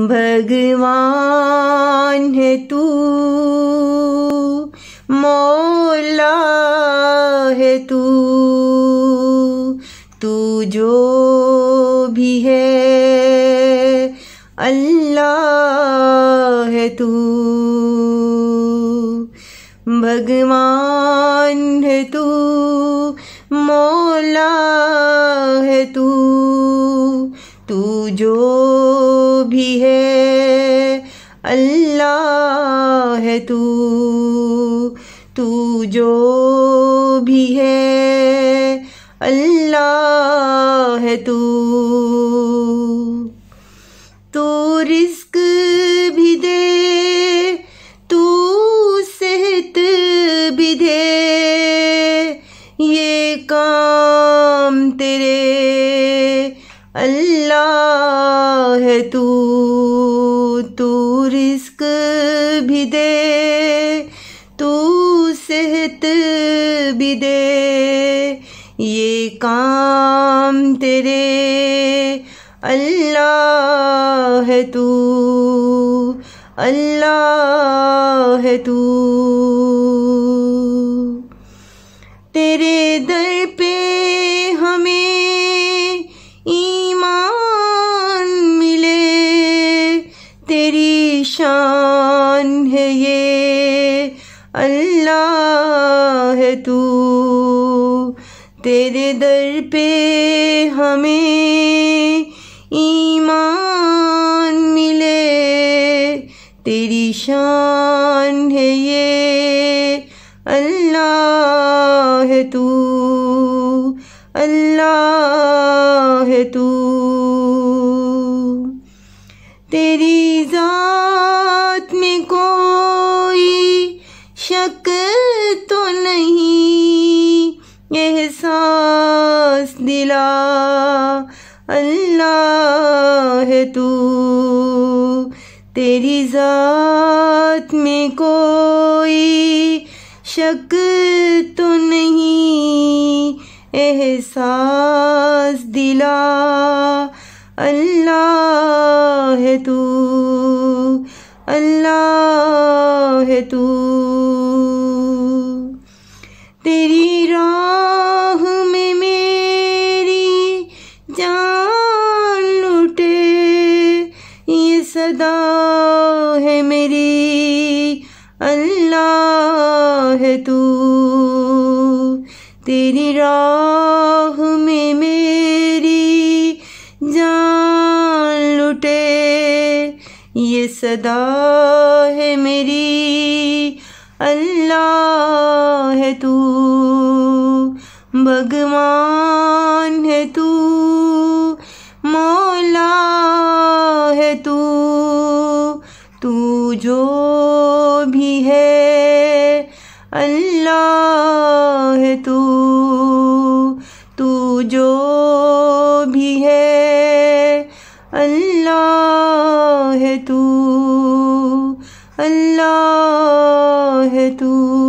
भगवान है तू, मौला है तू, तू जो भी है अल्लाह है तू। भगवान है तू, मौला है तू, तू जो भी है अल्लाह है तू, तू जो भी है अल्लाह है तू। तू रिस्क भी दे, तू सेहत भी दे, ये काम तेरे अल्लाह है तू। तू रिस्क भी दे, तू सेहत भी दे, ये काम तेरे अल्लाह है तू, अल्लाह है तू। तेरे दर पे हमें ईमान मिले, तेरी शान है ये अल्लाह है तू। तेरे दर पे हमें ईमान मिले, तेरी शान है ये अल्लाह है तू, अल्लाह है तू। तेरी जात में कोई शक तो नहीं, एहसास दिला अल्लाह है तू। तेरी जात में कोई शक तो नहीं, एहसास दिला अल्लाह है तू, अल्लाह है तू। तेरी राह में मेरी जान लुटे, ये सदा है मेरी अल्लाह है तू। तेरी राह में मेरी जान लुटे, ये सदा है मेरी अल्लाह है तू। भगवान है तू, मौला है तू, तू जो भी है अल्लाह है तू, तू जो भी है अल्लाह है तू, अल्लाह है तू।